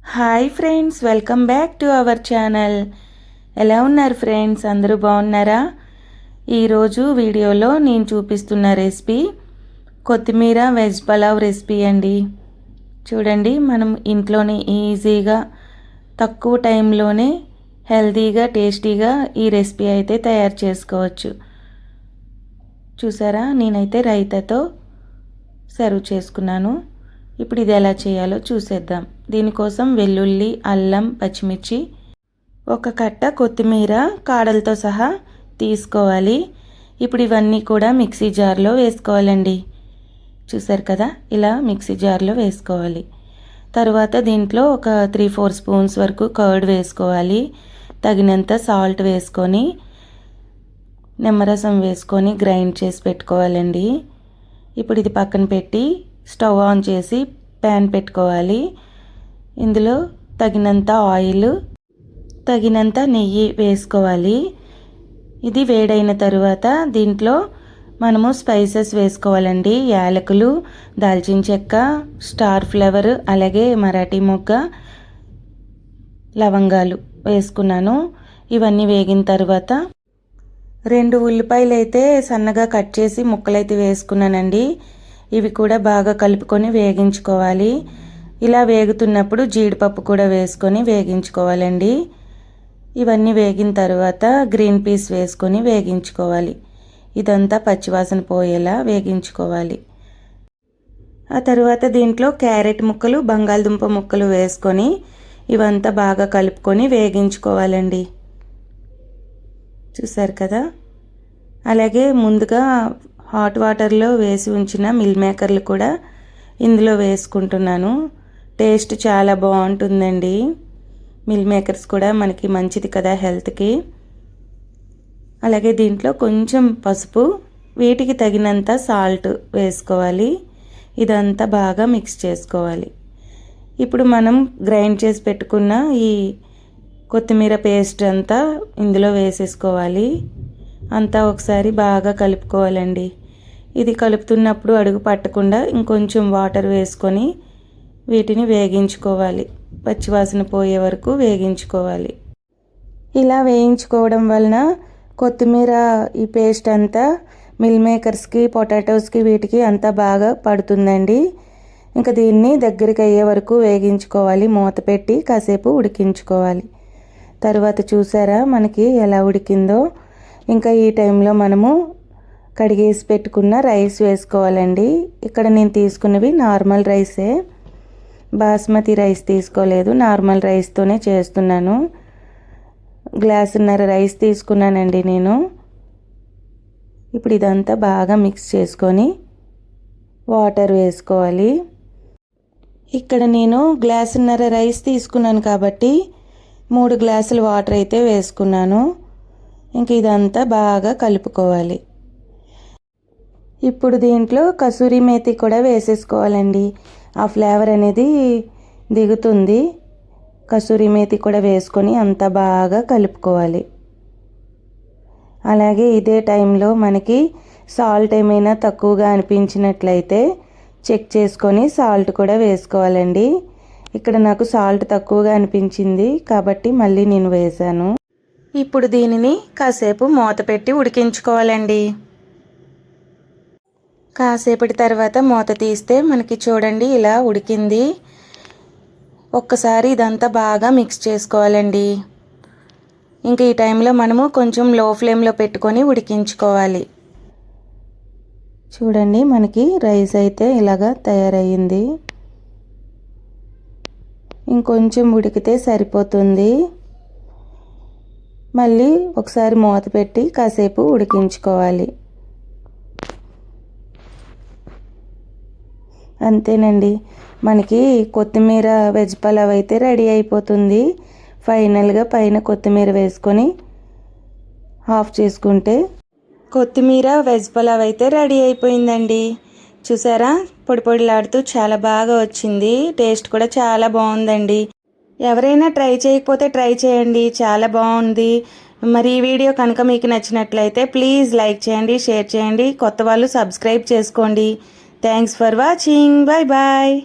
Hi friends, welcome back to our channel. ఎలా ఉన్నారు friends? అందరూ బాగున్నారా? ఈరోజు వీడియోలో నేను చూపిస్తున్న రెసిపీ కొత్తిమీర వెజ్ పలావ్ రెసిపీ అండి. చూడండి, మనం ఇంట్లోనే ఈజీగా తక్కువ టైంలోనే హెల్తీగా టేస్టీగా ఈ రెసిపీ అయితే తయారు చేసుకోవచ్చు. చూసారా, నేనైతే రైతాతో సర్వ్ చేసుకున్నాను. ఇప్పుడు ఇది ఎలా చేయాలో చూసేద్దాం. దీనికోసం వెల్లుల్లి, అల్లం, పచ్చిమిర్చి, ఒక కట్ట కొత్తిమీర కాడలతో సహా తీసుకోవాలి. ఇప్పుడు ఇవన్నీ కూడా మిక్సీ జార్లో వేసుకోవాలండి. చూసారు కదా, ఇలా మిక్సీ జార్లో వేసుకోవాలి. తరువాత దీంట్లో ఒక 3-4 స్పూన్స్ వరకు కర్డ్ వేసుకోవాలి. తగినంత సాల్ట్ వేసుకొని నిమ్మరసం వేసుకొని గ్రైండ్ చేసి పెట్టుకోవాలండి. ఇప్పుడు ఇది పక్కన పెట్టి స్టవ్ ఆన్ చేసి ప్యాన్ పెట్టుకోవాలి. ఇందులో తగినంత ఆయిల్, తగినంత నెయ్యి వేసుకోవాలి. ఇది వేడైన తరువాత దీంట్లో మనము స్పైసెస్ వేసుకోవాలండి. యాలకులు, దాల్చిన చెక్క, స్టార్ ఫ్లవర్, అలాగే మరాఠీ మొగ్గ, లవంగాలు వేసుకున్నాను. ఇవన్నీ వేగిన తర్వాత 2 ఉల్లిపాయలు అయితే సన్నగా కట్ చేసి ముక్కలైతే వేసుకున్నానండి. ఇవి కూడా బాగా కలుపుకొని వేగించుకోవాలి. ఇలా వేగుతున్నప్పుడు జీడిపప్పు కూడా వేసుకొని వేగించుకోవాలండి. ఇవన్నీ వేగిన తర్వాత గ్రీన్ పీస్ వేసుకొని వేగించుకోవాలి. ఇదంతా పచ్చివాసన పోయేలా వేగించుకోవాలి. ఆ తర్వాత దీంట్లో క్యారెట్ ముక్కలు, బంగాళదుంప ముక్కలు వేసుకొని ఇవంతా బాగా కలుపుకొని వేగించుకోవాలండి. చూసారు కదా, అలాగే ముందుగా హాట్ వాటర్లో వేసి ఉంచిన మిల్ మేకర్లు కూడా ఇందులో వేసుకుంటున్నాను. టేస్ట్ చాలా బాగుంటుందండి. మిల్ మేకర్స్ కూడా మనకి మంచిది కదా హెల్త్కి. అలాగే దీంట్లో కొంచెం పసుపు, వీటికి తగినంత సాల్ట్ వేసుకోవాలి. ఇదంతా బాగా మిక్స్ చేసుకోవాలి. ఇప్పుడు మనం గ్రైండ్ చేసి పెట్టుకున్న ఈ కొత్తిమీర పేస్ట్ అంతా ఇందులో వేసేసుకోవాలి. అంతా ఒకసారి బాగా కలుపుకోవాలండి. ఇది కలుపుతున్నప్పుడు అడుగు పట్టకుండా ఇంకొంచెం వాటర్ వేసుకొని వీటిని వేగించుకోవాలి. పచ్చివాసన పోయే వరకు వేగించుకోవాలి. ఇలా వేయించుకోవడం వలన కొత్తిమీర ఈ పేస్ట్ అంతా మిల్ మేకర్స్కి, పొటాటోస్కి, వీటికి అంతా బాగా పడుతుందండి. ఇంకా దీన్ని దగ్గరికి అయ్యే వరకు వేగించుకోవాలి. మూత పెట్టి కాసేపు ఉడికించుకోవాలి. తర్వాత చూసారా మనకి ఎలా ఉడికిందో. ఇంకా ఈ టైంలో మనము కడిగేసి పెట్టుకున్న రైస్ వేసుకోవాలండి. ఇక్కడ నేను తీసుకున్నవి నార్మల్ రైసే, బాస్మతి రైస్ తీసుకోలేదు. నార్మల్ రైస్తోనే చేస్తున్నాను. గ్లాసున్నర రైస్ తీసుకున్నానండి నేను. ఇప్పుడు ఇదంతా బాగా మిక్స్ చేసుకొని వాటర్ వేసుకోవాలి. ఇక్కడ నేను గ్లాసున్నర రైస్ తీసుకున్నాను కాబట్టి 3 గ్లాసులు వాటర్ అయితే వేసుకున్నాను. ఇంక ఇదంతా బాగా కలుపుకోవాలి. ఇప్పుడు దీంట్లో కసూరి మేతి కూడా వేసేసుకోవాలండి. ఆ ఫ్లేవర్ అనేది దిగుతుంది. కసూరి మేతి కూడా వేసుకొని అంతా బాగా కలుపుకోవాలి. అలాగే ఇదే టైంలో మనకి సాల్ట్ ఏమైనా తక్కువగా అనిపించినట్లయితే చెక్ చేసుకొని సాల్ట్ కూడా వేసుకోవాలండి. ఇక్కడ నాకు సాల్ట్ తక్కువగా అనిపించింది కాబట్టి మళ్ళీ నేను వేసాను. ఇప్పుడు దీనిని కాసేపు మూత పెట్టి ఉడికించుకోవాలండి. కాసేపటి తర్వాత మూత తీస్తే మనకి చూడండి ఇలా ఉడికింది. ఒక్కసారి ఇదంతా బాగా మిక్స్ చేసుకోవాలండి. ఇంకా ఈ టైంలో మనము కొంచెం లో ఫ్లేమ్లో పెట్టుకొని ఉడికించుకోవాలి. చూడండి, మనకి రైస్ అయితే ఇలాగా తయారయ్యింది. ఇంకొంచెం ఉడికితే సరిపోతుంది. మళ్ళీ ఒకసారి మూత పెట్టి కాసేపు ఉడికించుకోవాలి. అంతేనండి, మనకి కొత్తిమీర వెజ్ పలావ్ అయితే రెడీ అయిపోతుంది. ఫైనల్గా పైన కొత్తిమీర వేసుకొని ఆఫ్ చేసుకుంటే కొత్తిమీర వెజ్ పలావ్ అయితే రెడీ అయిపోయిందండి. చూసారా, పొడి పొడిలాడుతూ చాలా బాగా వచ్చింది. టేస్ట్ కూడా చాలా బాగుందండి. ఎవరైనా ట్రై చేయకపోతే ట్రై చేయండి, చాలా బాగుంది. మరి ఈ వీడియో కనుక మీకు నచ్చినట్లయితే ప్లీజ్ లైక్ చేయండి, షేర్ చేయండి. కొత్త వాళ్ళు సబ్స్క్రైబ్ చేసుకోండి. Thanks for watching. Bye bye.